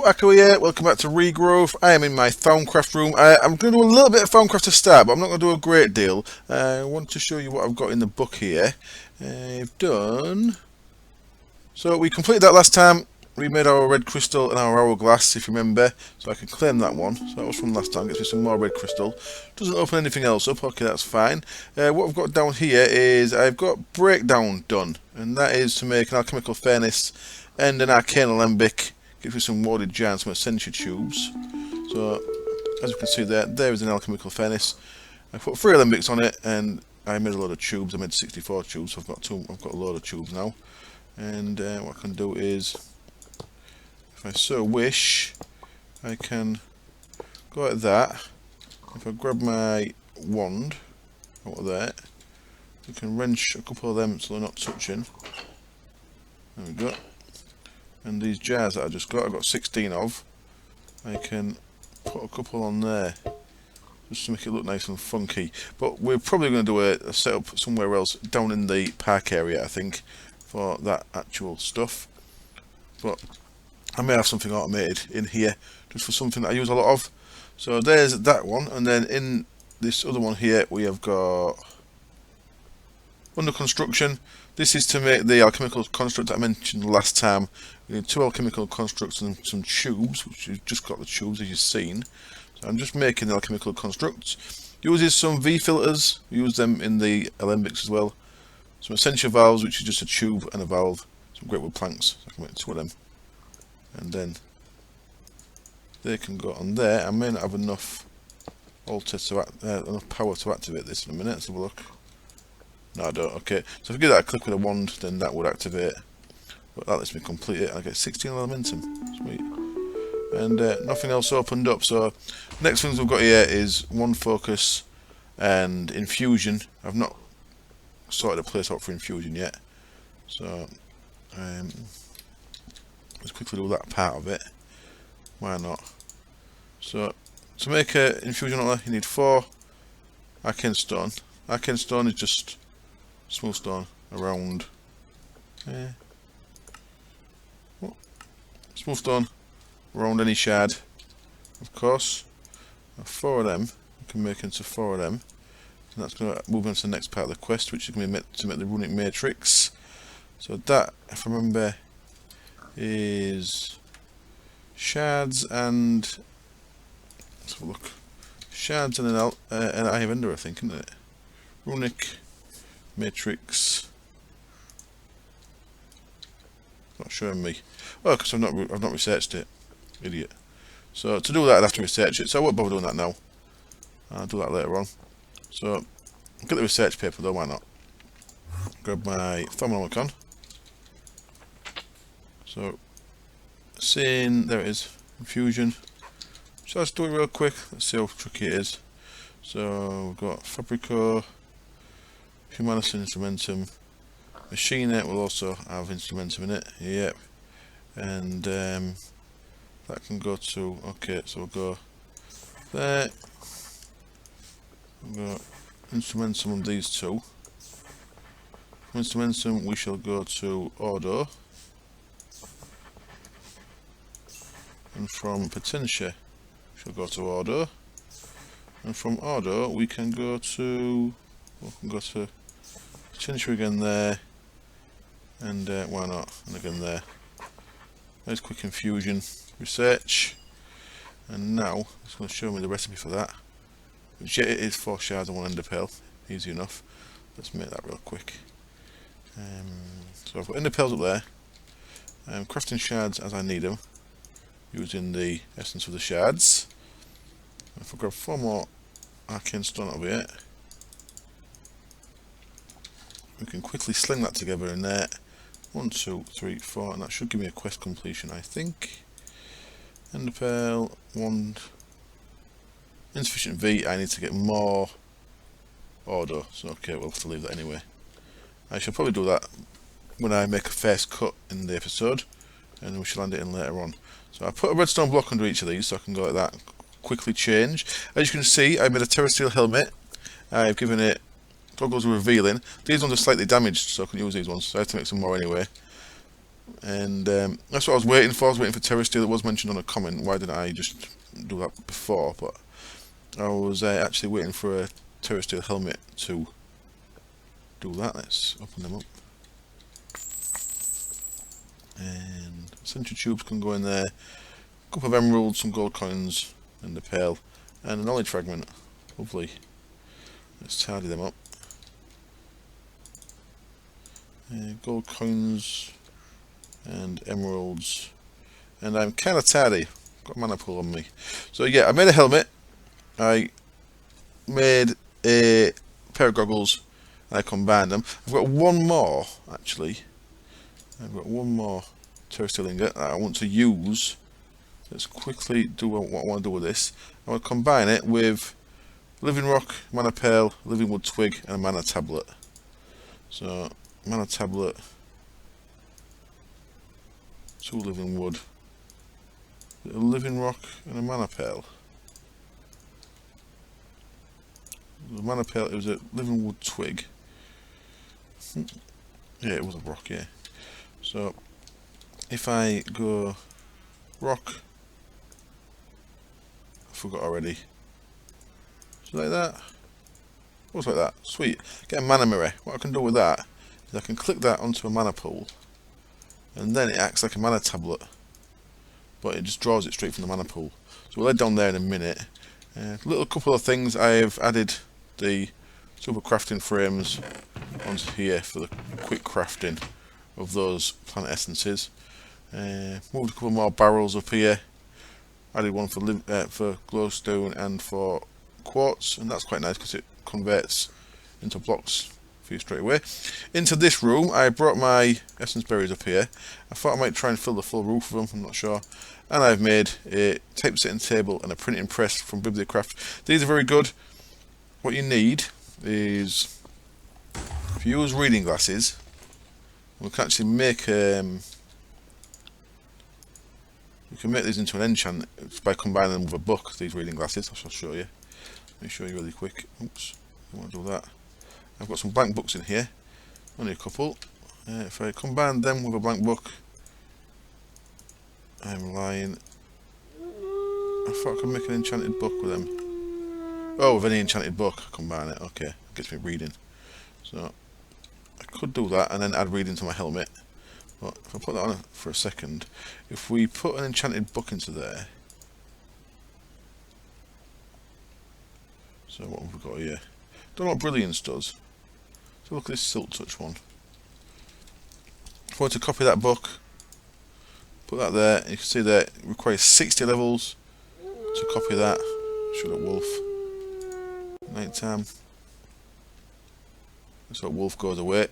Akko here, welcome back to Regrowth. I am in my Thaumcraft room. I'm going to do a little bit of Thaumcraft to start, but I'm not going to do a great deal. I want to show you what I've got in the book here. I've done... So we completed that last time. We made our red crystal and our hourglass, if you remember. So I can claim that one. So that was from last time. Gets me some more red crystal. Doesn't open anything else up. Okay, that's fine. What I've got down here is I've got breakdown done. And that is to make an alchemical furnace and an arcane alembic. Gives me some warded jar and some essential tubes. So, as you can see there is an alchemical furnace. I put 3 alembics on it, and I made a load of tubes. I made 64 tubes, so I've got a load of tubes now. And what I can do is, if I so wish, I can go like that. If I grab my wand out of there, I can wrench a couple of them so they're not touching. There we go. And these jars that I just got, I've got 16 of. I can put a couple on there just to make it look nice and funky. But we're probably going to do a setup somewhere else down in the park area, I think, for that actual stuff. But I may have something automated in here just for something that I use a lot of. So there's that one, and then in this other one here we have got under construction. This is to make the alchemical construct that I mentioned last time. We need 2 alchemical constructs and some tubes, which you've just got the tubes as you've seen. So I'm just making the alchemical constructs. Uses some V filters, use them in the alembics as well. Some essential valves, which is just a tube and a valve. Some great wood planks, so I can make 2 of them. And then they can go on there. I may not have enough enough power to activate this in a minute. Let's have a look. No, I don't. Okay, so if I give that a click with a wand, then that would activate. But that lets me complete it, and I get 16 elementum. Sweet. And nothing else opened up. So next things we've got here is 1 focus and infusion. I've not sorted a place out for infusion yet, so let's quickly do that part of it. Why not? So to make an infusion outlet, you need 4 arcane stone. Arcane stone is just smooth stone around. Smooth stone around any shard, of course. 4 of them we can make into 4 of them, and that's going to move on to the next part of the quest, which is going to be to make the runic matrix. So that, if I remember, is shards and let's have a look. Shards and an eye of ender, I think, isn't it? Runic matrix. Not showing me. Oh, because I've not researched it. Idiot. So to do that, I'd have to research it. So I won't bother doing that now. I'll do that later on. So I'll get the research paper though. Why not? Grab my thermonomicon. So seeing there it is. Infusion. So let's do it real quick. Let's see how tricky it is. So we've got Fabrico, Humanus Instrumentum. Machine will also have instrumentum in it, yep, and that can go to, okay, so we'll go there, we'll go instrumentum on these 2. From instrumentum we shall go to Ordo, and from Potentia we shall go to Ordo, and from Ordo we can go to, Potentia again there. And why not? And again there. There's quick infusion research. And now it's going to show me the recipe for that. Which it is 4 shards and 1 ender pearl. Easy enough. Let's make that real quick. So I've got ender pearls up there. Crafting shards as I need them, using the essence of the shards. If I grab 4 more arcane stone over here, we can quickly sling that together in there. 1, 2, 3, 4, and that should give me a quest completion, I think. Ender pearl, 1. Insufficient V, I need to get more order, so okay, we'll have to leave that anyway. I shall probably do that when I make a first cut in the episode, and we shall land it in later on. So I put a redstone block under each of these so I can go like that, quickly change. As you can see, I made a terrestrial helmet. I've given it goggles revealing. These ones are slightly damaged, so I can use these ones, so I have to make some more anyway. And that's what I was waiting for. I was waiting for terror steel. It was mentioned on a comment. Why didn't I just do that before? But I was actually waiting for a terror steel helmet to do that. Let's open them up. And central tubes can go in there. A couple of emeralds, some gold coins, and the pearl, and a knowledge fragment. Lovely. Let's tidy them up. Gold coins and emeralds, and I'm kind of tidy. Got a mana pool on me. So yeah, I made a helmet. I made a pair of goggles, and I combined them. I've got one more actually. I've got one more terror steel ingot that I want to use. Let's quickly do what I want to do with this. I want to combine it with living rock, mana pearl, living wood twig, and a mana tablet. So mana tablet, 2 living wood, a living rock, and a mana pearl. The mana pearl, it was a living wood twig. Yeah, it was a rock, yeah. So if I go rock, I forgot already. So like that. Looks like that. Sweet. Get a mana mirror. What I can do with that is I can click that onto a mana pool, and then it acts like a mana tablet, but it just draws it straight from the mana pool. So we'll head down there in a minute. Little couple of things. I have added the super crafting frames onto here for the quick crafting of those planet essences. Moved a couple more barrels up here. Added one for glowstone and for quartz, and that's quite nice because it converts into blocks for you straight away. Into this room, I brought my essence berries up here. I thought I might try and fill the full roof of them, I'm not sure. And I've made a typesetting table and a printing press from Bibliocraft. These are very good. What you need is, if you use reading glasses, we can actually make we can make these into an enchant by combining them with a book. These reading glasses, I shall show you. Let me show you really quick. Oops, I want to do that. I've got some blank books in here, only a couple. If I combine them with a blank book, I'm lying. I thought I could make an enchanted book with them. Oh, with any enchanted book, I combine it. Okay, gets me reading. So I could do that and then add reading to my helmet. But if I put that on for a second, if we put an enchanted book into there. So what have we got here? Don't know what Brilliance does. So look at this Silk Touch one. If I want to copy that book, put that there, you can see that it requires 60 levels to copy that. Shut up, wolf. Night time. So wolf goes away.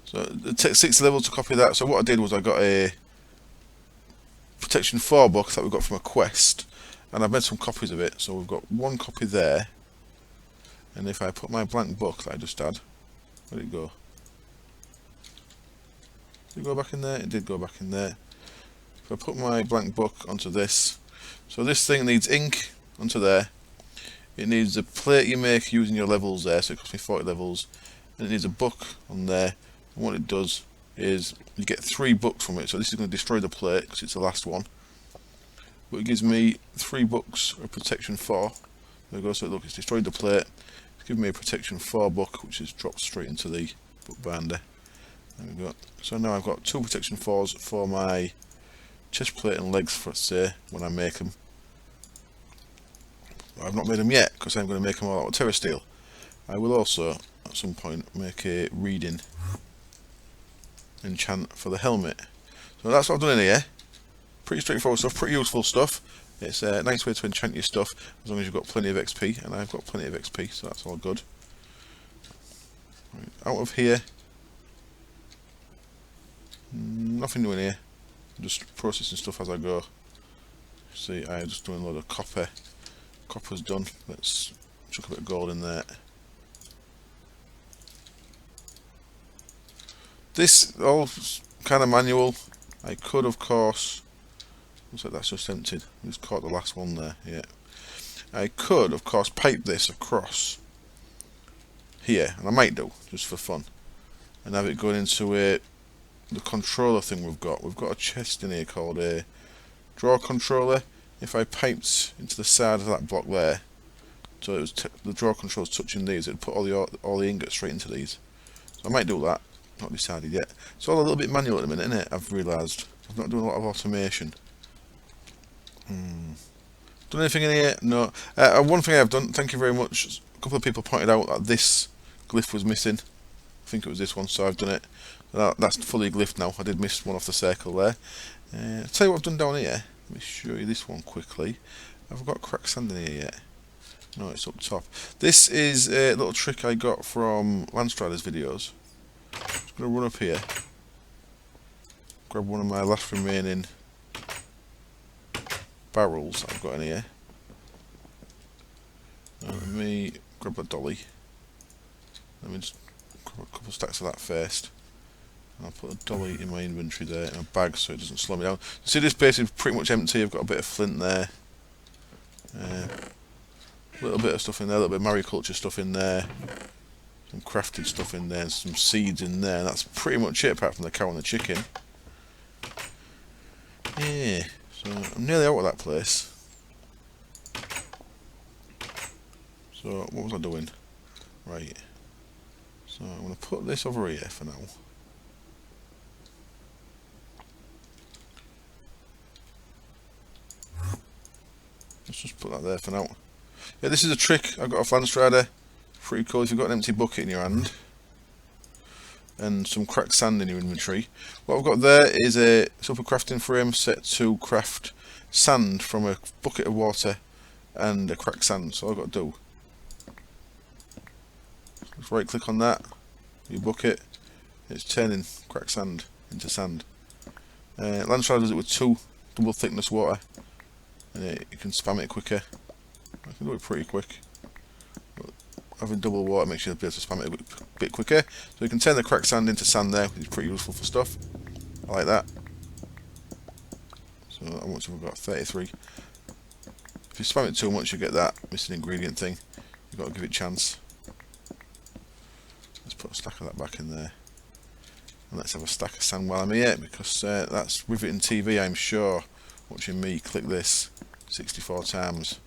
So it takes 60 levels to copy that. So what I did was I got a Protection 4 book that we got from a quest, and I've made some copies of it. So we've got one copy there, and if I put my blank book that I just had, where'd it go? Did it go back in there? It did go back in there. If I put my blank book onto this, so this thing needs ink onto there. It needs a plate you make using your levels there, so it costs me 40 levels, and it needs a book on there. And what it does is you get 3 books from it. So this is going to destroy the plate because it's the last one, but it gives me 3 books of Protection 4. There we go. So look, it's destroyed the plate. It's given me a Protection 4 book, which is dropped straight into the book binder. There we go. So now I've got 2 Protection 4s for my chest plate and legs, for say, when I make them. I've not made them yet because I'm going to make them all out of Terra Steel. I will also at some point make a reading enchant for the helmet. So that's what I've done in here. Pretty straightforward stuff, pretty useful stuff. It's a nice way to enchant your stuff as long as you've got plenty of XP, and I've got plenty of XP, so that's all good. Right, out of here, nothing new in here. I'm just processing stuff as I go. See, I'm just doing a load of copper. Copper's done. Let's chuck a bit of gold in there. This all kind of manual. I could, of course. Looks like that's just emptied. I just caught the last one there. Yeah. I could, of course, pipe this across here, and I might do just for fun, and have it going into a the controller thing we've got. We've got a chest in here called a draw controller. If I piped into the side of that block there, so it was the draw controller's touching these, it'd put all the ingots straight into these. So I might do that. Not decided yet. It's all a little bit manual at the minute, isn't it? I've realised. I'm not doing a lot of automation. Done anything in here? No. One thing I've done, thank you very much. A couple of people pointed out that this glyph was missing. I think it was this one, so I've done it. That's fully glyphed now. I did miss one off the circle there. I'll tell you what I've done down here. Let me show you this one quickly. Have I got cracked sand in here yet? No, it's up top. This is a little trick I got from Landstrider's videos. Just going to run up here. Grab one of my last remaining barrels I've got in here. Let me grab a dolly. Let me just grab a couple stacks of that first. And I'll put a dolly in my inventory there in a bag so it doesn't slow me down. See, this base is pretty much empty. I've got a bit of flint there. A little bit of stuff in there, a little bit of mariculture stuff in there. Some crafted stuff in there, and some seeds in there. And that's pretty much it apart from the cow and the chicken. Yeah, so I'm nearly out of that place. So what was I doing? Right. So I'm going to put this over here for now. Let's just put that there for now. Yeah, this is a trick I got off Landstrider. Pretty cool if you've got an empty bucket in your hand. And some cracked sand in your inventory. What I've got there is a super crafting frame set to craft sand from a bucket of water and a cracked sand. So all I've got to do, just right click on that, your bucket, it's turning cracked sand into sand. Landstrider does it with 2 double thickness water, and you can spam it quicker. I can do it pretty quick. Having double water makes you be able to spam it a bit quicker. So you can turn the cracked sand into sand there, which is pretty useful for stuff. I like that. So how much have we got? 33. If you spam it too much, you get that missing ingredient thing. You've got to give it a chance. Let's put a stack of that back in there. And let's have a stack of sand while I'm here, because that's riveting TV, I'm sure. Watching me click this 64 times.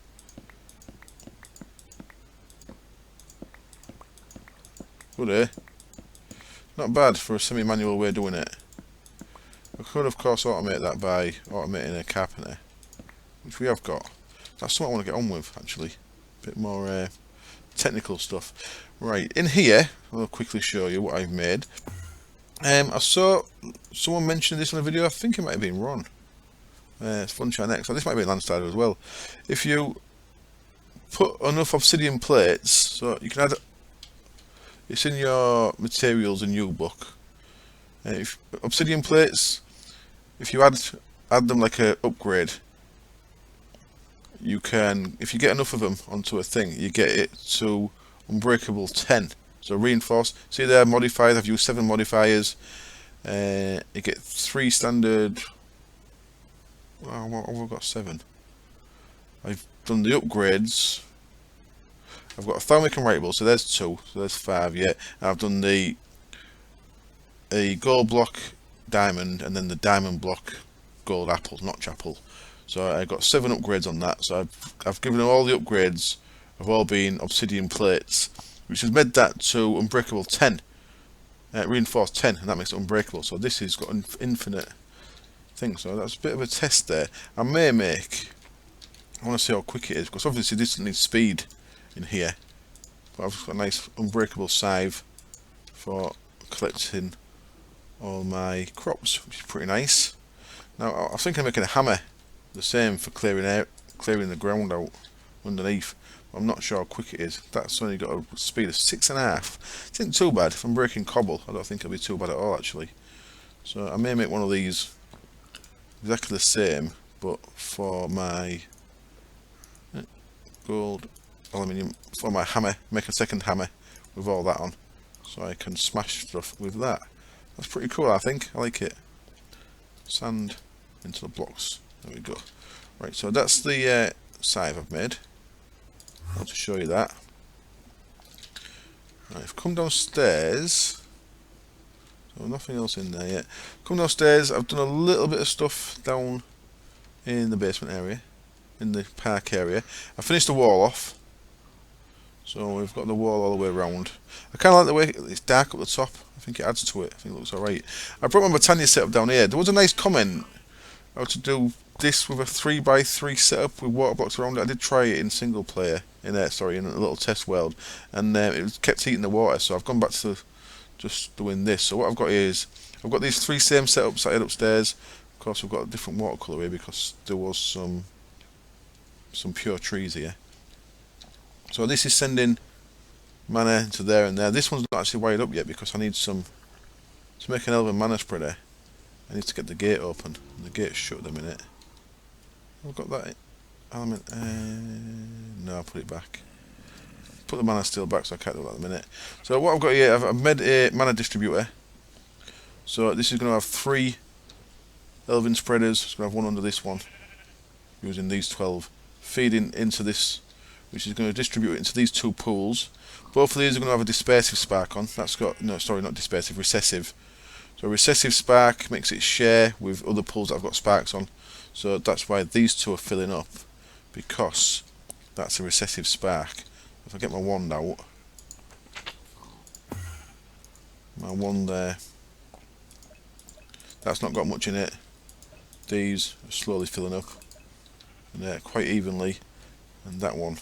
Good, eh? Not bad for a semi-manual way of doing it. I could, of course, automate that by automating a carpenter, which we have got. That's something I want to get on with, actually. A bit more technical stuff. Right, in here, I'll quickly show you what I've made. I saw someone mention this in a video. I think it might have been Ron. It's Funshine X. So this might be Landstrider as well. If you put enough obsidian plates, so you can add. It's in your materials in your book. If obsidian plates, if you add them like a upgrade, you can. If you get enough of them onto a thing, you get it to unbreakable 10. So reinforced. See there, modifiers. I've used 7 modifiers. You get 3 standard. Well, I've got 7. I've done the upgrades. I've got a thermic and writable, so there's 2, so there's 5 yet. And I've done a gold block diamond, and then the diamond block gold apple, notch apple. So I got 7 upgrades on that. So I've given them all the upgrades, have all been obsidian plates, which has made that to unbreakable 10, reinforced 10, and that makes it unbreakable. So this has got an infinite thing. So that's a bit of a test there. I want to see how quick it is, because obviously this needs speed in here, but I've got a nice unbreakable scythe for collecting all my crops, which is pretty nice. Now I think I'm making a hammer the same for clearing the ground out underneath. I'm not sure how quick it is. That's only got a speed of 6.5. It isn't too bad. If I'm breaking cobble, I don't think it'll be too bad at all, actually. So I may make one of these exactly the same, but for my gold aluminium, for my hammer, make a second hammer with all that on, so I can smash stuff with that. That's pretty cool, I think. I like it. Sand into the blocks. There we go. Right, so that's the scythe I've made. I want to show you that. Right, I've come downstairs. So nothing else in there yet. Coming downstairs, I've done a little bit of stuff down in the basement area, in the park area. I finished the wall off. So we've got the wall all the way around. I kind of like the way it's dark at the top. I think it adds to it. I think it looks alright. I brought my Britannia setup down here. There was a nice comment how to do this with a 3x3 setup with water blocks around it. I did try it in single player, in a little test world, and it kept heating the water. So I've gone back to just doing this. So what I've got here is I've got these 3 same setups I had upstairs. Of course, we've got a different watercolour here because there was some pure trees here. So this is sending mana to there and there. This one's not actually wired up yet because I need to make an elven mana spreader. I need to get the gate open. The gate's shut at the minute. I've got that element. No, I'll put it back. Put the mana steel back so I can't do that at the minute. So what I've got here, I've made a mana distributor. So this is going to have 3 elven spreaders. It's going to have one under this one, using these 12, feeding into this, which is going to distribute it into these 2 pools. Both of these are going to have a dispersive spark on. That's got, no, sorry, not dispersive, recessive. So recessive spark makes it share with other pools that I've got sparks on. So that's why these 2 are filling up, because that's a recessive spark. If I get my wand out, my wand there, that's not got much in it. These are slowly filling up, and they're quite evenly, and that one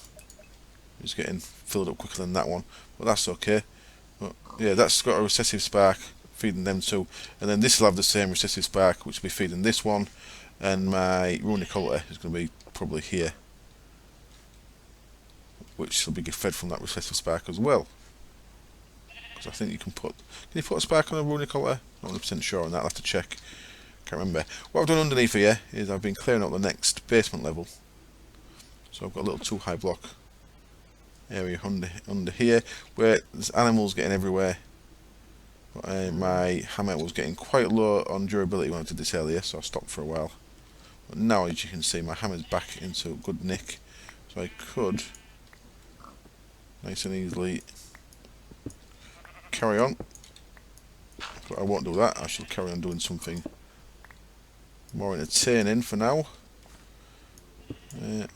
is getting filled up quicker than that one, but that's okay. But yeah, that's got a recessive spark feeding them 2, and then this will have the same recessive spark which will be feeding this one, and my runic altar is going to be probably here, which will be fed from that recessive spark as well. Because I think you can you put a spark on a runic altar? Not 100% sure on that, I'll have to check. Can't remember. What I've done underneath here is I've been clearing out the next basement level. So I've got a little 2 high block area under here where there's animals getting everywhere. But, my hammer was getting quite low on durability when I did this earlier, so I stopped for a while. But now, as you can see, my hammer's back into good nick, so I could nice and easily carry on. But I won't do that. I shall carry on doing something more entertaining for now. Well,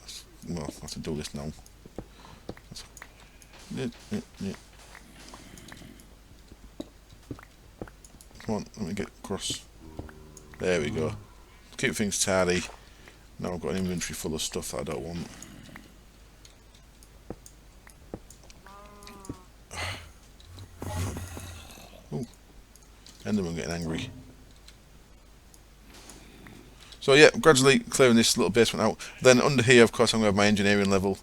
I have to do this now. Come on, let me get across. There we go. Keep things tidy. Now I've got an inventory full of stuff that I don't want. Ooh. Enderman getting angry. So yeah, gradually clearing this little basement out. Then under here, of course, I'm going to have my engineering level,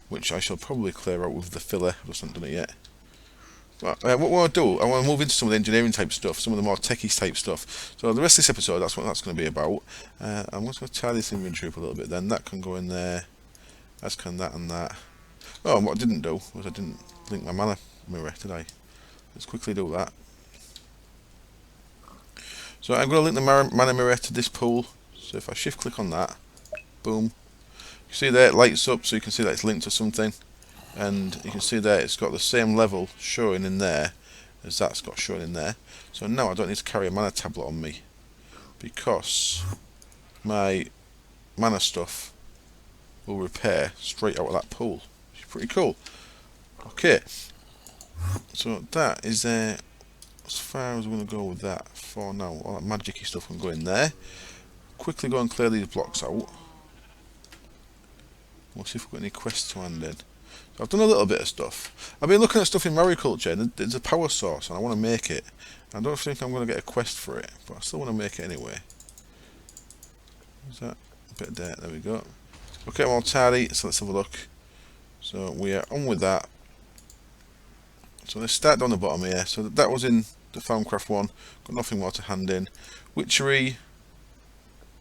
which I shall probably clear out with the filler. I've just not done it yet. But what I want to do, I want to move into some of the engineering type stuff, some of the more techie type stuff. So the rest of this episode, that's what that's going to be about. I'm just going to tie this inventory up a little bit. Then that can go in there. As can that and that. Oh, and what I didn't do was I didn't link my mana mirror, did I? Let's quickly do that. So I'm going to link the mana mirror to this pool. So if I shift click on that, boom. You see there it lights up, so you can see that it's linked to something. And you can see there it's got the same level showing in there as that's got showing in there. So now I don't need to carry a mana tablet on me, because my mana stuff will repair straight out of that pool, which is pretty cool. Okay, so that is as far as we're going to go with that for now. All that magic-y stuff can go in there. Quickly go and clear these blocks out. We'll see if we've got any quests to hand in. So I've done a little bit of stuff. I've been looking at stuff in mariculture, and there's a power source, and I want to make it. I don't think I'm going to get a quest for it, but I still want to make it anyway. Is that a bit of dirt? There we go. Okay, I'm all tidy, so let's have a look. So we are on with that. So let's start down the bottom here. So that was in the Thaumcraft one. Got nothing more to hand in. Witchery,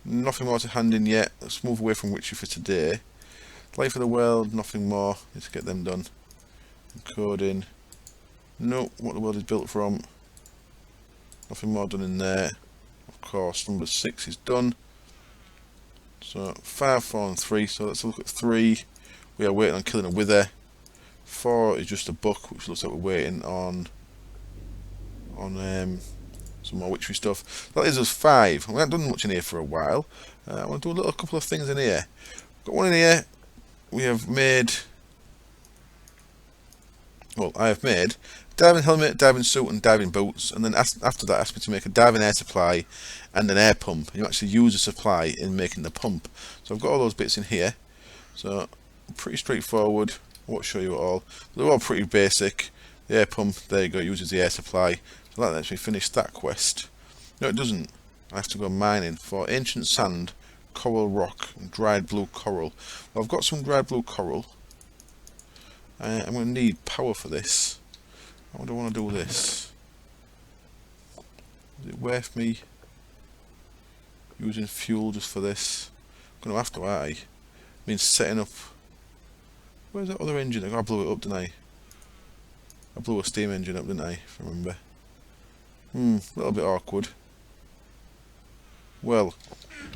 nothing more to hand in yet. Let's move away from Witchery for today. Life of the World, nothing more. Need to get them done. Coding. No, what the world is built from. Nothing more done in there. Of course, number 6 is done. So 5, 4 and 3. So let's look at 3. We are waiting on killing a wither. 4 is just a book, which looks like we're waiting on some more witchery stuff. That leaves us 5. We haven't done much in here for a while. I want to do a couple of things in here. Got one in here. We have made. Well, I have made diving helmet, diving suit, and diving boots. And then after that, asked me to make a diving air supply and an air pump. You actually use the supply in making the pump. So I've got all those bits in here. So pretty straightforward. I won't show you it all. They're all pretty basic. The air pump, there you go, uses the air supply. So that lets me finish that quest. No, it doesn't. I have to go mining for ancient sand, coral rock, and dried blue coral. Well, I've got some dried blue coral. I'm going to need power for this. How do I want to do this? Is it worth me using fuel just for this? I'm going to have to, aren't I? Means setting up. Where's that other engine? I blew it up, didn't I? I blew a steam engine up, didn't I? If I remember. A little bit awkward. Well,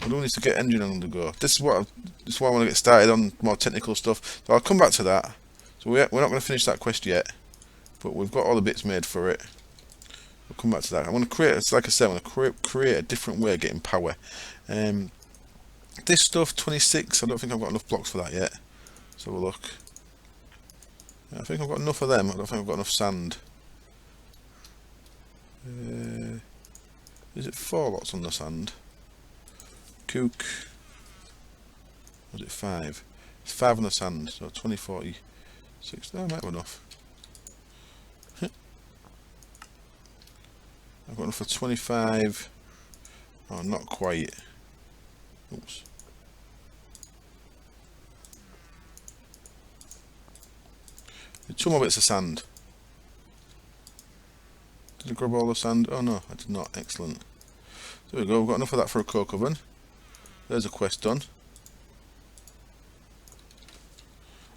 I do need to get engine on the go. This is why I want to get started on more technical stuff. So I'll come back to that. So we're not going to finish that quest yet, but we've got all the bits made for it. We'll come back to that. I want to create, like I said, I want to create a different way of getting power. This stuff, 26. I don't think I've got enough blocks for that yet. Let's have a look. I think I've got enough of them. I don't think I've got enough sand. Is it 4 lots on the sand? Cook. Was it 5? It's 5 on the sand, so 20, 40, 60. Oh, I might have enough. I've got enough for 25. Oh, not quite. Oops. Two more bits of sand. Did I grab all the sand? Oh no, I did not. Excellent. There we go, we've got enough of that for a coke oven. There's a quest done.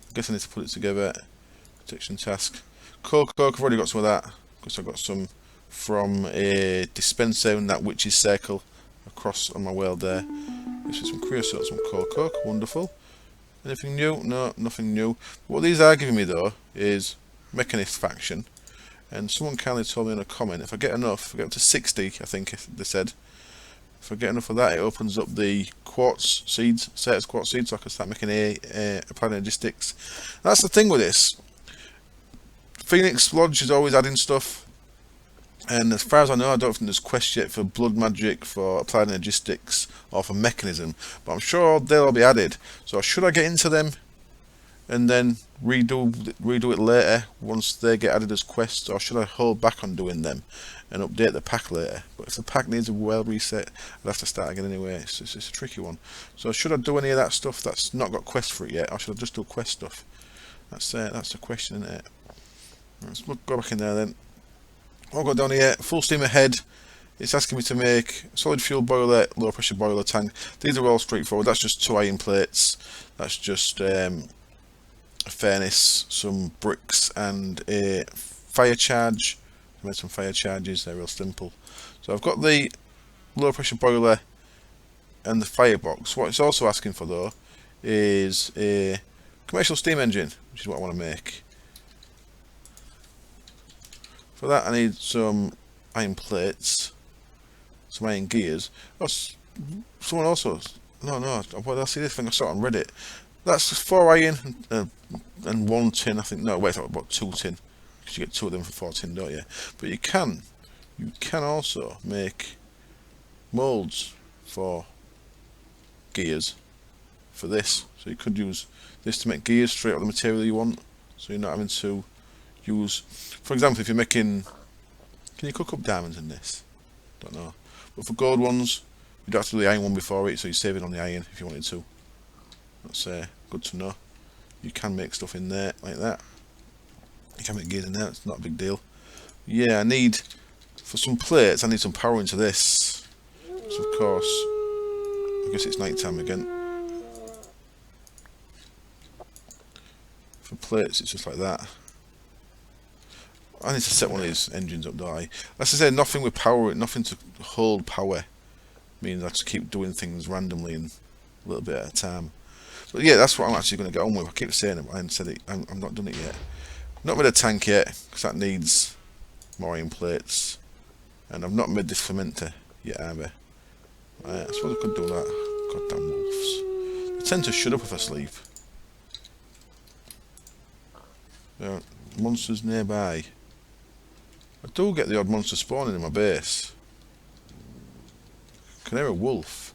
I guess I need to put it together. Protection task. Coke, I've already got some of that. Because I've got some from a dispenser in that witch's circle across on my world there. This is some creosote, some coke, wonderful. Anything new? No, nothing new. What these are giving me though is Mechanist faction. And someone kindly told me in a comment, if I get enough, if I get up to 60, I think they said, if I get enough of that, it opens up the quartz seeds, Certus quartz seeds, so I can start making applied energy sticks. That's the thing with this. Phoenix Lodge is always adding stuff. And as far as I know, I don't think there's quests yet for blood magic, for applied energy sticks, or for mechanism. But I'm sure they'll all be added. So should I get into them and then redo it later once they get added as quests, or should I hold back on doing them and update the pack later? But if the pack needs a well reset, I'd have to start again anyway. It's a tricky one. So should I do any of that stuff that's not got quests for it yet, or should I just do quest stuff? That's the question, isn't it? Let's go back in there then. I'll go down here, full steam ahead. It's asking me to make solid fuel boiler, low pressure boiler tank. These are all straightforward. That's just 2 iron plates. That's just a furnace, some bricks, and a fire charge. I made some fire charges. They're real simple. So I've got the low pressure boiler and the firebox. What it's also asking for though is a commercial steam engine, which is what I want to make. For that I need some iron plates, some iron gears. Oh, someone also... No, well, I see this thing I saw on Reddit. That's 4 iron and 1 tin, I think. No, wait, I thought about 2 tin. Because you get 2 of them for 4 tin, don't you? But you can also make moulds for gears for this. So you could use this to make gears straight out of the material you want. So you're not having to use, for example, if you're making, can you cook up diamonds in this? Don't know. But for gold ones, you'd have to do the iron one before it, so you're saving on the iron if you wanted to. That's good to know. You can make stuff in there like that. You can make gears in there, it's not a big deal. Yeah, I need, for some plates, I need some power into this. So of course, I guess it's night time again. For plates, it's just like that. I need to set one of these engines up, don't I? As I say, nothing with power, nothing to hold power. Means I just keep doing things randomly and a little bit at a time. But yeah, that's what I'm actually going to get on with. I keep saying it, but I haven't said it. I'm not done it yet. Not with a tank yet, because that needs more iron plates And I've not made this fermenter yet either. I suppose I could do that. Goddamn wolves. They tend to shut up if I sleep. There are monsters nearby. I do get the odd monster spawning in my base. I can hear a wolf.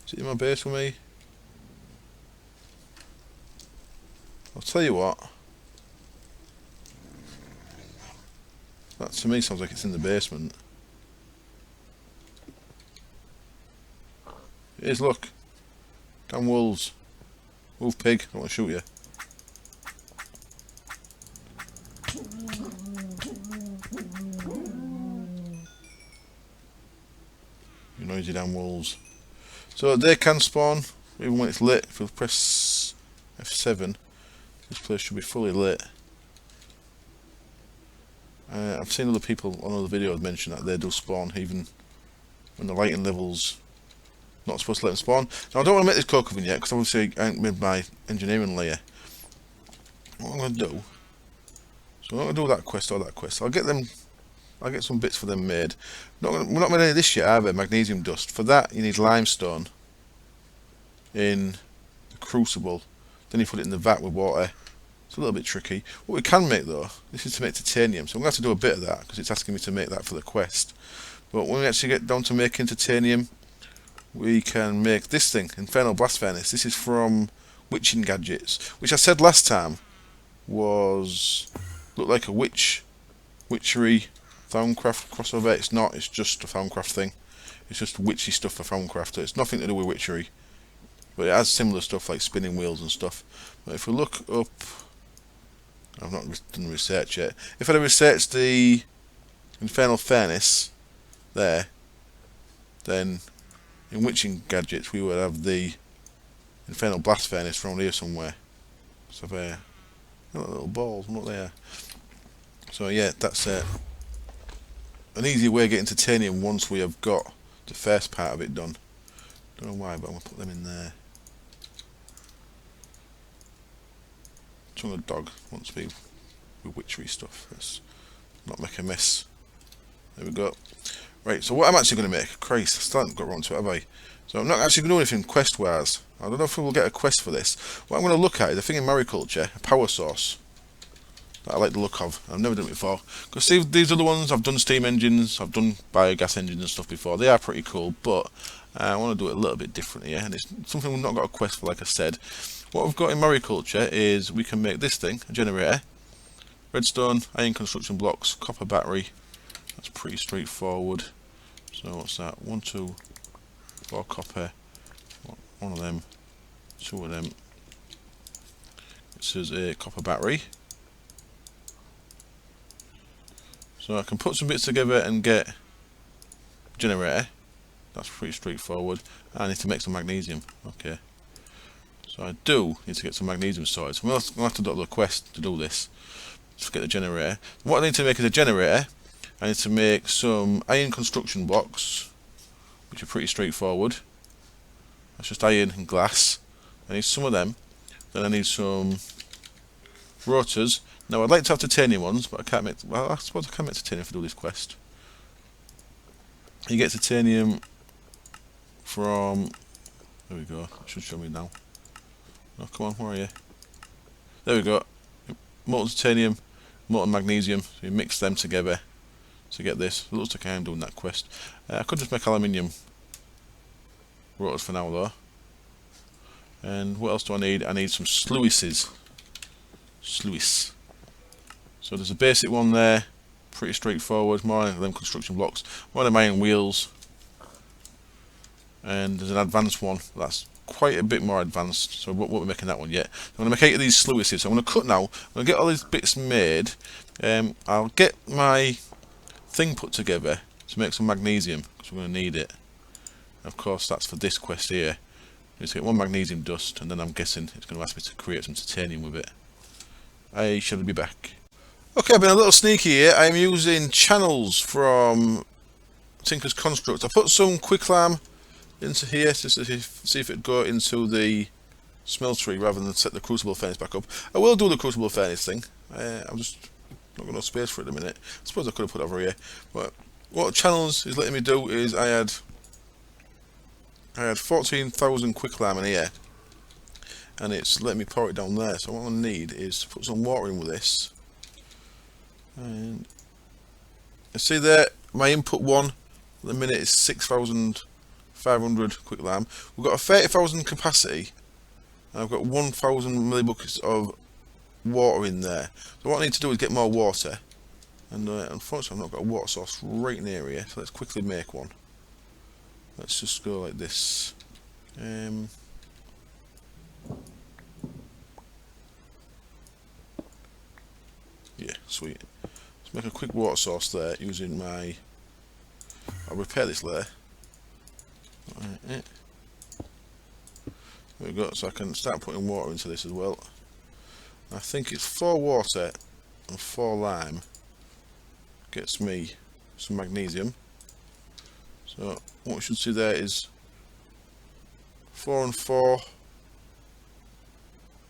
Is it in my base with me? I'll tell you what. That to me sounds like it's in the basement. It is, look. Damn wolves. Wolf pig, I want to shoot you. You noisy damn wolves. So they can spawn, even when it's lit. If we press F7, this place should be fully lit. I've seen other people on other videos mention that they do spawn even when the lighting level's not supposed to let them spawn. Now I don't want to make this coke oven yet because obviously I ain't made my engineering layer. What I'm going to do, so I'm not going to do that quest or that quest. I'll get some bits for them made. We're not made any of this yet either, magnesium dust. For that you need limestone in the crucible. Then you put it in the vat with water. It's a little bit tricky. What we can make though, this is to make titanium. So I'm going to have to do a bit of that because it's asking me to make that for the quest. But when we actually get down to making titanium, we can make this thing, Infernal Blast Furnace. This is from Witching Gadgets, which I said last time looked like a witchery Thaumcraft crossover. It's not, it's just a Thaumcraft thing. It's just witchy stuff for Thaumcraft. It's nothing to do with witchery. But it has similar stuff like spinning wheels and stuff. But if we look up, I've not done research yet. If I had researched the Infernal Furnace there, then in Witching Gadgets we would have the Infernal Blast Furnace around here somewhere. So there, little balls, not there. So yeah, that's an easy way of getting titanium once we have got the first part of it done. Don't know why, but I'm going to put them in there. Tongue of dog wants to be with witchery stuff. Let's not make a mess. There we go. Right, so what I'm actually going to make, Christ, I still haven't got around to it, have I? So I'm not actually going to do anything quest-wise. I don't know if we'll get a quest for this. What I'm going to look at is a thing in mariculture, a power source that I like the look of. I've never done it before. Because see, these other ones, I've done steam engines, I've done biogas engines and stuff before. They are pretty cool, but I want to do it a little bit different here. And it's something we've not got a quest for, like I said. What we've got in mariculture is we can make this thing, a generator. Redstone, iron construction blocks, copper battery. That's pretty straightforward. So what's that? 1, 2, 4 copper. One of them. 2 of them. This is a copper battery. So I can put some bits together and get a generator. That's pretty straightforward. I need to make some magnesium. Okay. So I do need to get some magnesium sorted. So I'm going to have to do a quest to do this. Just get the generator. What I need to make is a generator. I need to make some iron construction blocks, which are pretty straightforward. That's just iron and glass. I need some of them. Then I need some rotors. Now I'd like to have titanium ones, but I can't make. Well, I suppose I can make titanium if I do this quest. You get titanium from. There we go. It should show me now. Oh, come on, where are you? There we go. Molten titanium, molten magnesium. So you mix them together to get this. It looks like I am doing that quest. I could just make aluminium rotors for now though. And what else do I need? I need some sluices. Sluice. So there's a basic one there, pretty straightforward. More of them construction blocks. More of them iron wheels. And there's an advanced one. That's quite a bit more advanced. So we won't be making that one yet. I'm going to make 8 of these sluices. So I'm going to cut now. I'm going to get all these bits made. I'll get my thing put together to make some magnesium because we're going to need it. Of course, that's for this quest here. Let's get 1 magnesium dust, and then I'm guessing it's going to ask me to create some titanium with it. I shall be back. Okay, I've been a little sneaky here. I'm using channels from Tinker's Construct. I put some quicklime into here just to see if it'd go into the smeltery rather than set the crucible furnace back up. I will do the crucible furnace thing. I'm just not got no space for it at the minute. I suppose I could have put it over here, but what channels is letting me do is I had 14,000 quick lime in here, and it's letting me pour it down there. So what I need is to put some water in with this, and you see there my input one at the minute is 6,500 quick lime. We've got a 30,000 capacity, and I've got 1,000 millibuckets of water in there. So what I need to do is get more water, and unfortunately I've not got a water source right near here, so let's quickly make one. Let's just go like this. Yeah, sweet. Let's make a quick water source there using my... I'll repair this layer. There we go, so I can start putting water into this as well. I think it's 4 water and 4 lime gets me some magnesium. So what we should see there is 4 and 4. Is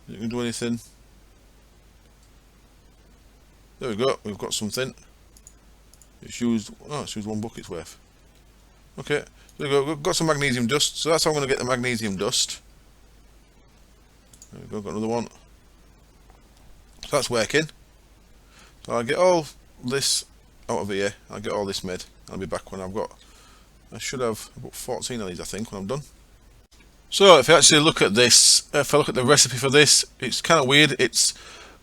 it going to do anything? There we go, we've got something. It's used 1 bucket's worth. Okay, there we go, we've got some magnesium dust, so that's how I'm going to get the magnesium dust. There we go, got another one. So that's working. So I'll get all this out of here, I'll get all this made. I'll be back when I should have about 14 of these I think when I'm done. So if you actually look at this, if I look at the recipe for this, it's kind of weird. It's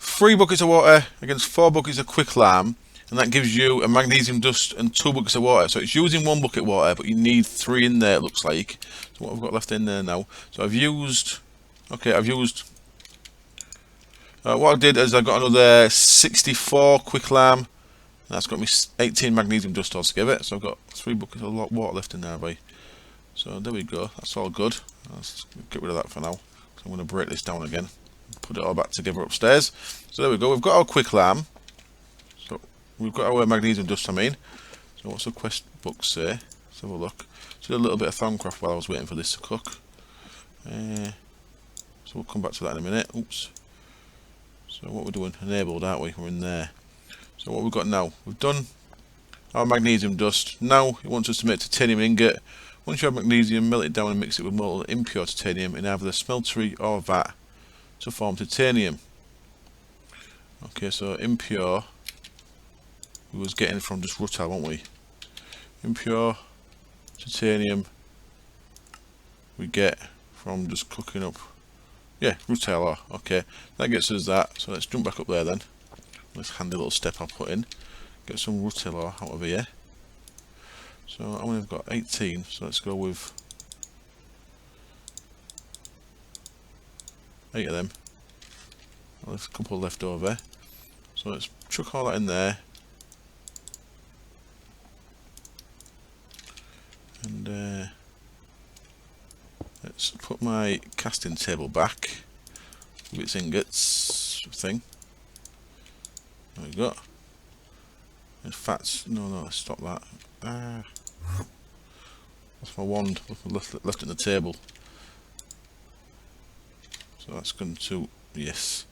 3 buckets of water against 4 buckets of quick lime, and that gives you a magnesium dust and 2 buckets of water. So it's using 1 bucket water, but you need 3 in there, it looks like. So what I've got left in there now. So what I did is I got another 64 quick lime. That's got me 18 magnesium dust altogether. So I've got 3 buckets of water left in there, boy. So there we go, that's all good. Let's get rid of that for now. So I'm going to break this down again, put it all back together upstairs. So there we go, we've got our quick lime. So we've got our magnesium dust, I mean. So what's the quest book say? Let's have a look. Just did a little bit of Thaumcraft while I was waiting for this to cook. So we'll come back to that in a minute. Oops. So what we're doing, enabled, aren't we? We're in there. So what we've got now, we've done our magnesium dust. Now it wants us to make titanium ingot. Once you have magnesium, melt it down and mix it with molten impure titanium in either the smeltery or vat to form titanium. Okay, so impure we was getting from just rutile, weren't we? Impure titanium we get from just cooking up, yeah, rutile ore. Okay, that gets us that. So let's jump back up there then. This handy little step I'll put in. Get some rutile ore out of here. So I only have got 18, so let's go with 8 of them. There's a couple left over. So let's chuck all that in there. And let's put my casting table back with its ingots thing. There we go. And fats, no, stop that. That's my wand, left it in the table. So that's going to, yes,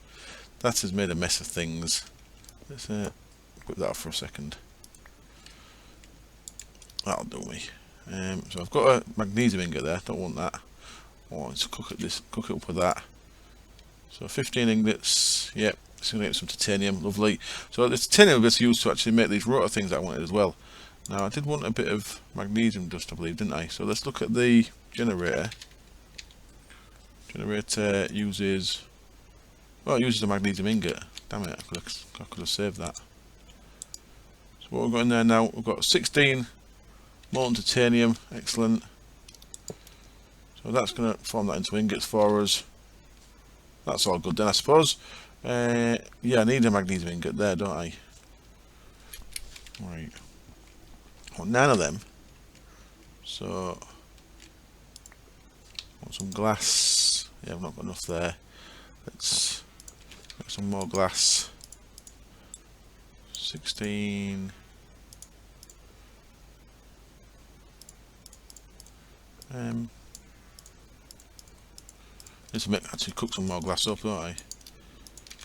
that has made a mess of things. Let's put that off for a second. That'll do me. So I've got a magnesium ingot there, don't want that. I want to cook it up with that. So 15 ingots, yep, it's going to get some titanium, lovely. So the titanium gets used to actually make these rotor things that I wanted as well. Now I did want a bit of magnesium dust, I believe, didn't I? So let's look at the generator. Generator uses, well, it uses a magnesium ingot. Damn it, I could have saved that. So what we've got in there now, we've got 16 molten titanium, excellent. So that's going to form that into ingots for us. That's all good then, I suppose. Yeah, I need a magnesium ingot there, don't I? Right. Well, 9 of them. So, want some glass. Yeah, I've not got enough there. Let's get some more glass. 16. Need to actually cook some more glass up, don't I?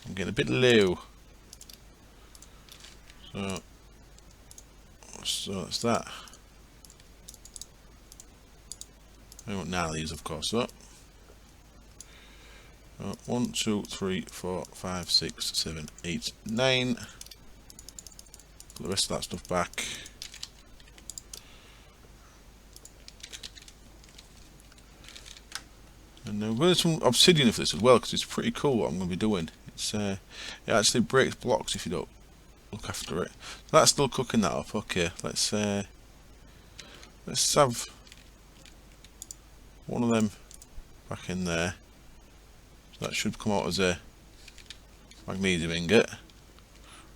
I'm getting a bit low. So let's So that's that. I want 9 of these, of course. So 1, 2, 3, 4, 5, 6, 7, 8, 9. Put the rest of that stuff back. And we're going to do some obsidian for this as well, because it's pretty cool what I'm going to be doing. It's it actually breaks blocks if you don't look after it. So that's still cooking that up. Okay, let's have one of them back in there. So that should come out as a magnesium ingot.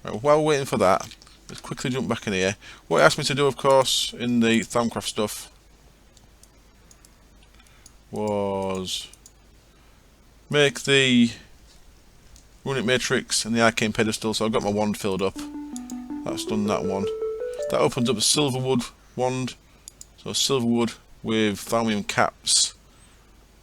Right, while we're waiting for that, let's quickly jump back in here. What it asked me to do, of course, in the Thaumcraft stuff was make the runic matrix and the arcane pedestal. So I've got my wand filled up. That's done that one. That opens up a silverwood wand. So silverwood with thaumium caps.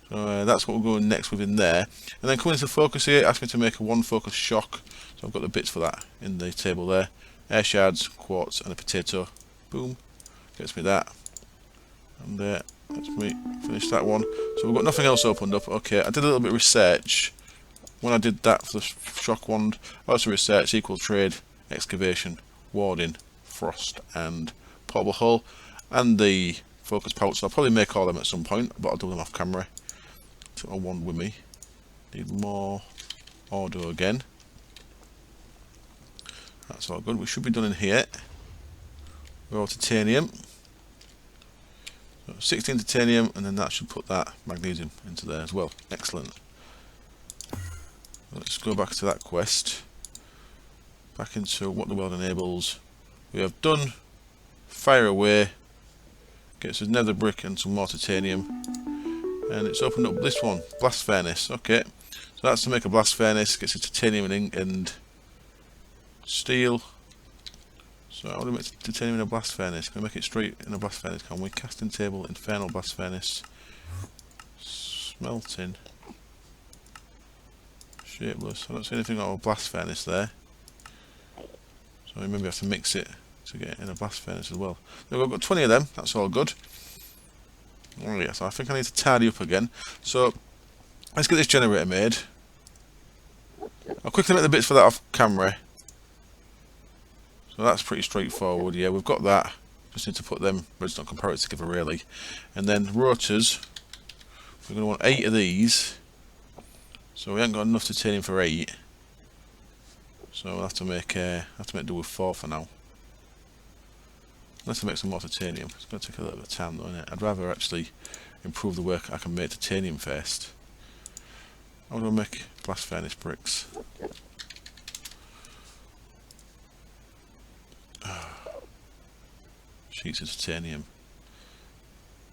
So that's what we're going next within there. And then coming into focus here, it asked me to make a 1 focus shock. So I've got the bits for that in the table there. Air shards, quartz, and a potato. Boom. Gets me that. And let's me finish that one. So we've got nothing else opened up. Okay, I did a little bit of research. When I did that for the shock wand, I also researched equal trade, excavation, warding, frost, and portable hull, and the focus pouch. So I'll probably make all them at some point, but I'll do them off camera. Took a wand with me. Need more auto again. That's all good. We should be done in here. We're all titanium. So 16 titanium, and then that should put that magnesium into there as well. Excellent. Let's go back to that quest. Back into what the world enables. We have done fire away. Gets us nether brick and some more titanium. And it's opened up this one, blast furnace. Okay. So that's to make a blast furnace. Gets us titanium and steel. So how do we make titanium in a blast furnace? Can we make it straight in a blast furnace? Can we? Casting table, infernal blast furnace. Smelting. Shapeless. I don't see anything out of a blast furnace there. So maybe I have to mix it to get it in a blast furnace as well. Now we've got 20 of them, that's all good. Oh yeah, so I think I need to tidy up again. So let's get this generator made. I'll quickly make the bits for that off camera. So that's pretty straightforward, yeah, we've got that. Just need to put them redstone comparators together really. And then rotors, we're going to want 8 of these. So we haven't got enough titanium for 8. So we'll have to make do with 4 for now. Let's make some more titanium. It's going to take a little bit of time though, isn't it? I'd rather actually improve the work I can make titanium first. How do I make blast furnace bricks? Sheets of titanium.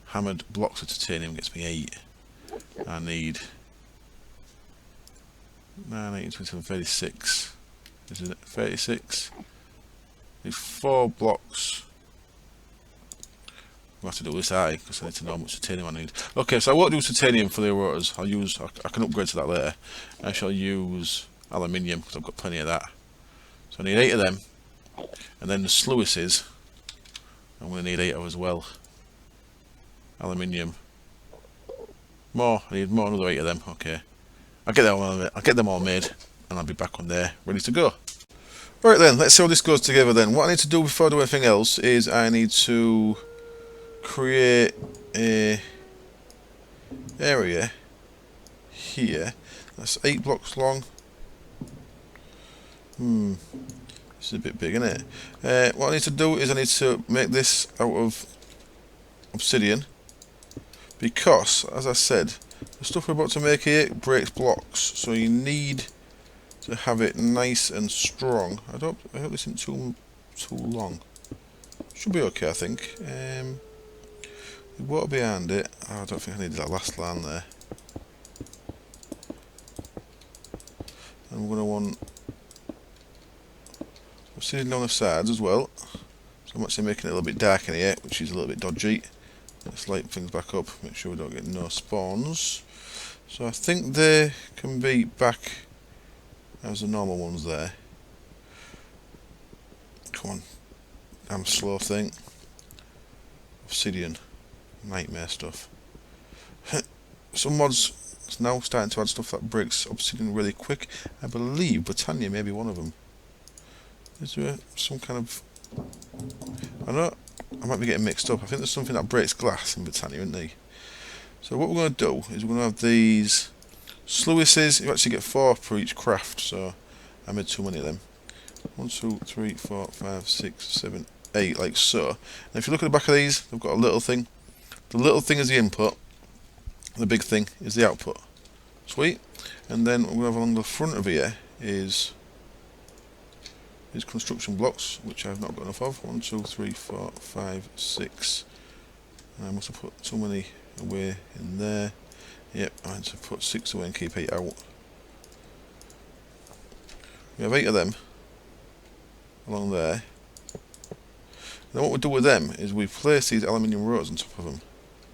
Hammered blocks of titanium gets me 8. I need 9, 18, 27, 36. Isn't it? 36. Need 4 blocks. We'll have to do this high because I need to know how much titanium I need. Okay, so I won't do titanium for the rotors. I can upgrade to that later. I shall use aluminium because I've got plenty of that. So I need 8 of them. And then the sluices, I'm going to need 8 of as well. Aluminium. More. I need more, another 8 of them. Okay. I'll get them all made, and I'll be back on there, ready to go. Right then, let's see how this goes together then. What I need to do before I do anything else is I need to create a area here. That's 8 blocks long. This is a bit big, isn't it? What I need to do is I need to make this out of obsidian, because, as I said, the stuff we're about to make here breaks blocks, so you need to have it nice and strong. I hope this isn't too long. Should be okay, I think. The water behind it. Oh, I don't think I needed that last line there. And we're going to want obsidian on the sides as well. So I'm actually making it a little bit dark in here, which is a little bit dodgy. Let's lighten things back up, make sure we don't get no spawns. So I think they can be back as the normal ones there. Come on. Damn slow thing. Obsidian. Nightmare stuff. Some mods is now starting to add stuff that breaks obsidian really quick. I believe Britannia may be one of them. Is there some kind of... I don't know, I might be getting mixed up. I think there's something that breaks glass in Britannia, isn't there? So what we're going to do is we're going to have these sluices. You actually get 4 per each craft, so I made too many of them. 1, 2, 3, 4, 5, 6, 7, 8, like so. And if you look at the back of these, they've got a little thing. The little thing is the input. The big thing is the output. Sweet. And then what we have along the front of here is construction blocks, which I've not got enough of. 1, 2, 3, 4, 5, 6. And I must have put too many away in there. Yep, I had to put 6 away and keep 8 out. We have 8 of them along there. Then what we do with them is we place these aluminium rotors on top of them,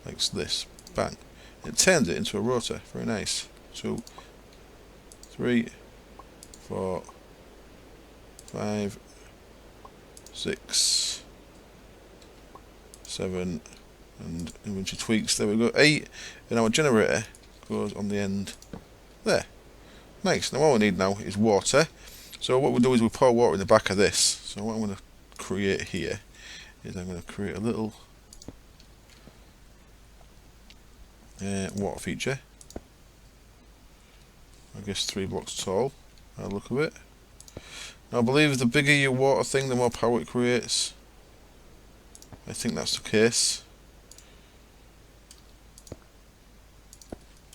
like this. Bang. It turns it into a rotor. Very nice. 2, 3, 4, 5, 6, 7, and inventory tweaks. There we go. 8, and our generator goes on the end there. Nice. Now all we need now is water. So what we'll do is we'll pour water in the back of this. So what I'm going to create here is I'm going to create a little water feature. I guess 3 blocks tall. By the look of it. Now I believe the bigger your water thing, the more power it creates. I think that's the case.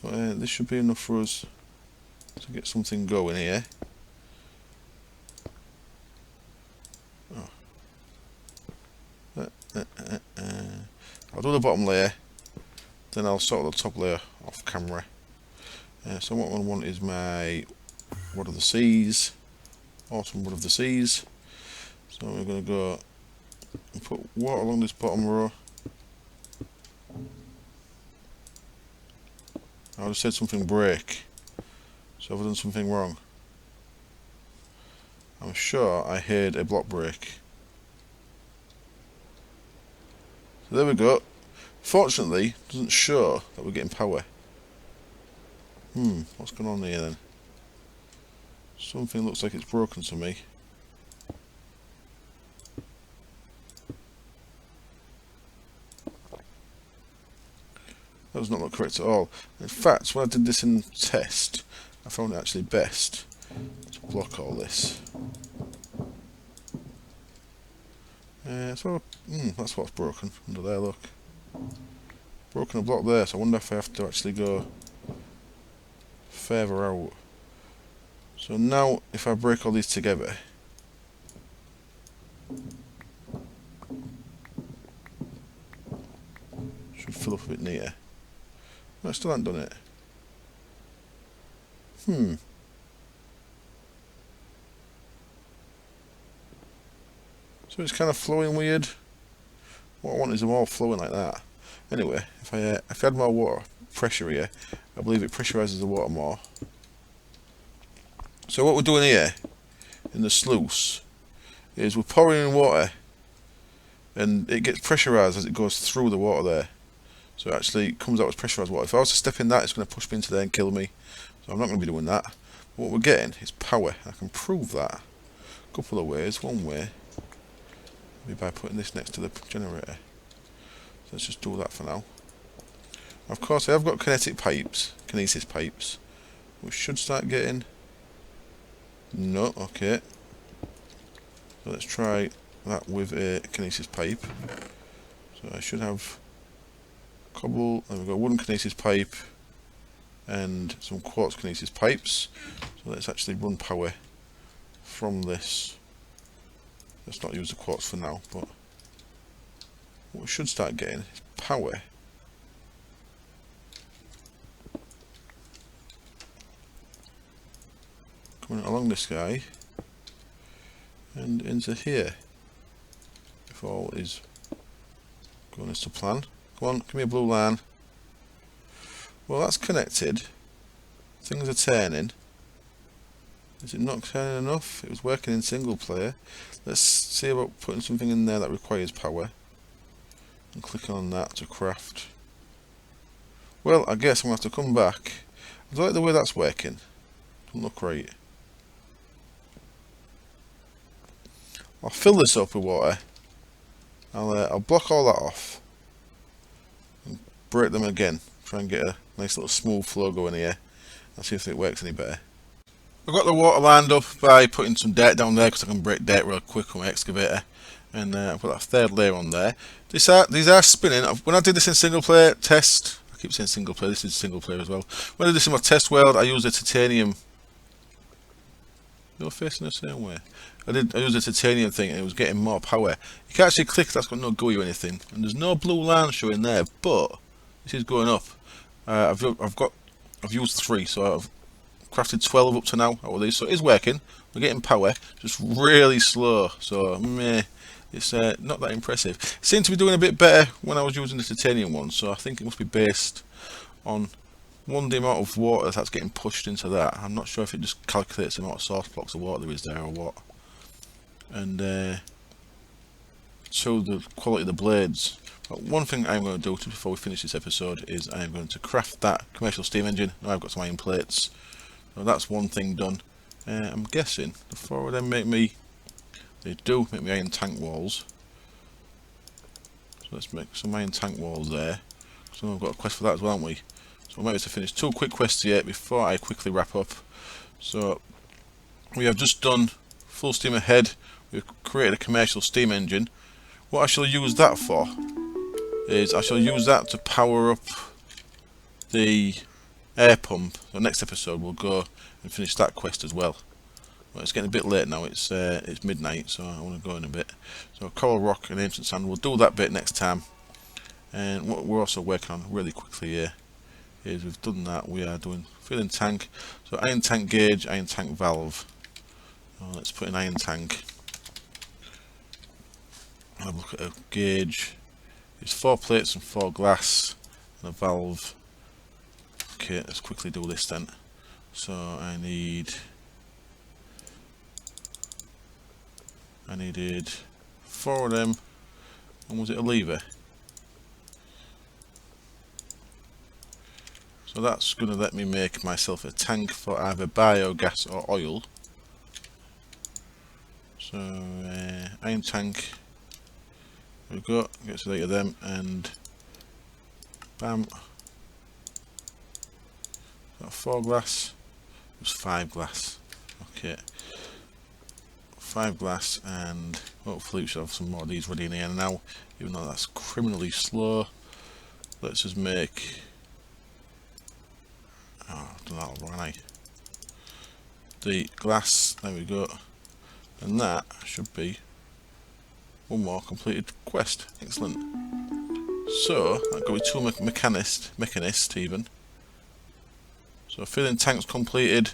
But this should be enough for us to get something going here. I'll do the bottom layer, then I'll sort the top layer off camera. So what I want is my Wood of the Seas, Awesome Wood of the Seas. So we're going to go and put water along this bottom row. I just said something break, so I've done something wrong. I'm sure I heard a block break. So there we go. Fortunately, it doesn't show that we're getting power. What's going on here then? Something looks like it's broken to me. That does not look correct at all. In fact, when I did this in test, I found it actually best to block all this. So that's what's broken under there, look. Broken a block there, so I wonder if I have to actually go further out. So now, if I break all these together, should fill up a bit neater. No, I still haven't done it. So it's kind of flowing weird. What I want is them all flowing like that. Anyway, if I add more water pressure here, I believe it pressurizes the water more. So what we're doing here in the sluice is we're pouring in water, and it gets pressurized as it goes through the water there. So it actually comes out as pressurized water. If I was to step in that, it's going to push me into there and kill me. So I'm not going to be doing that. But what we're getting is power. I can prove that a couple of ways. One way, maybe by putting this next to the generator. So let's just do that for now. Of course, I have got kinesis pipes, which should start getting... No, okay. So let's try that with a kinesis pipe. So I should have cobble, there we go, wooden kinesis pipe and some quartz kinesis pipes. So let's actually run power from this. Let's not use the quartz for now, but what we should start getting is power coming along this guy and into here, if all is going as to plan. Come on, give me a blue line. Well, that's connected. Things are turning. Is it not turning enough? It was working in single player. Let's see about putting something in there that requires power. And clicking on that to craft. Well, I guess I'm going to have to come back. I don't like the way that's working. Doesn't look right. I'll fill this up with water. I'll block all that off. And break them again. Try and get a nice little smooth flow going here. And see if it works any better. I've got the water lined up by putting some dirt down there because I can break dirt real quick with my excavator. And I've got that third layer on there. These are spinning. When I did this in single player test, I keep saying single player, this is single player as well. When I did this in my test world, I used a titanium. You're facing the same way. I used a titanium thing and it was getting more power. You can't actually click, that's got no GUI or anything. And there's no blue line showing there, but this is going up. I've used 3, so I've crafted 12 up to now out of these, so it is working. We're getting power, just really slow, so meh, it's not that impressive. It seemed to be doing a bit better when I was using the titanium one, so I think it must be based on one, the amount of water that's getting pushed into that. I'm not sure if it just calculates the amount of source blocks of water there is there or what. And 2, the quality of the blades. But one thing I'm going to do before we finish this episode is I'm going to craft that commercial steam engine. Now I've got some iron plates. So that's one thing done. I'm guessing the 4 of them they do make me iron tank walls. So let's make some iron tank walls there. So I've got a quest for that as well, haven't we? So we might have to finish 2 quick quests here before I quickly wrap up. So we have just done full steam ahead. We've created a commercial steam engine. What I shall use that for is I shall use that to power up the air pump. So next episode we'll go and finish that quest as well. Well, it's getting a bit late now, it's midnight, so I want to go in a bit. So coral rock and ancient sand, we'll do that bit next time. And what we're also working on really quickly here is we've done that, we are doing filling tank. So iron tank gauge, iron tank valve. So let's put in iron tank. Have a look at a gauge. It's 4 plates and 4 glass and a valve. Okay, let's quickly do this then. So I needed 4 of them, and was it a lever? So that's going to let me make myself a tank for either biogas or oil. So iron tank, there we go, get to 8 of them, and bam. Got 4 glass, it was 5 glass, okay. 5 glass, and hopefully we should have some more of these ready in here now, even though that's criminally slow. Let's just make, oh, I've done that all wrong, haven't I? The glass, there we go, and that should be one more completed quest. Excellent. So that got me 2 mechanist even. So filling tanks completed.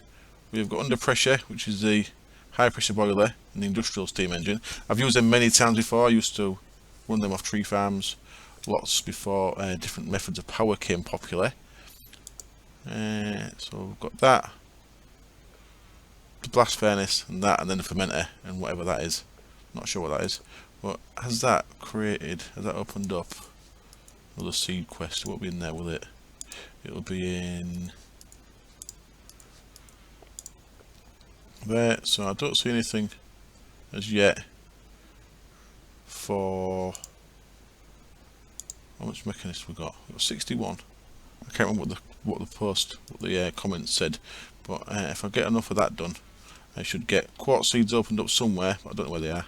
We've got under pressure, which is the high pressure boiler and the industrial steam engine. I've used them many times before. I used to run them off tree farms lots before different methods of power came popular. So we've got that, the blast furnace, and that, and then the fermenter and whatever that is. Not sure what that is, but has that opened up another seed quest? It won't be in there, will it? It'll be in there. So I don't see anything as yet for how much mechanists we got. We've got 61. I can't remember what the comments said, but if I get enough of that done, I should get quartz seeds opened up somewhere. But I don't know where they are,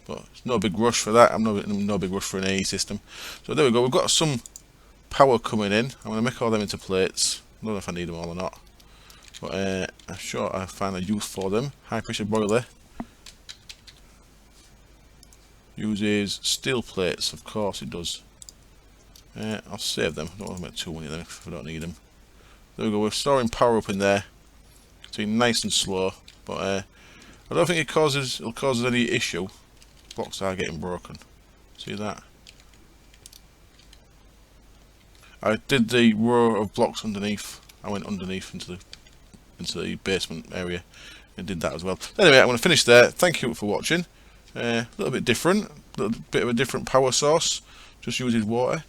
but it's no big rush for that. I'm no big rush for an AE system. So there we go. We've got some power coming in. I'm going to make all them into plates. I don't know if I need them all or not, but I'm sure I find a use for them. High pressure boiler uses steel plates, of course it does. I'll save them. I don't want to make too many of them if I don't need them. There we go. We're storing power up in there. It's been nice and slow, but I don't think it'll cause any issue. Blocks are getting broken. See that? I did the row of blocks underneath. I went underneath into the basement area, it did that as well. Anyway, I'm going to finish there. Thank you for watching. A little bit different, a little bit of a different power source. Just uses water.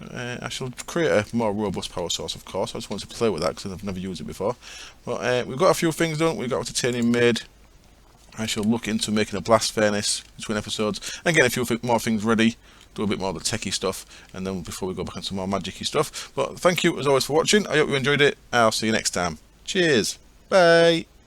I shall create a more robust power source, of course. I just wanted to play with that because I've never used it before. But we've got a few things done. We've got titanium made. I shall look into making a blast furnace between episodes and getting a few more things ready. Do a bit more of the techie stuff, and then before we go back into some more magic-y stuff. But thank you as always for watching. I hope you enjoyed it. I'll see you next time. Cheers. Bye.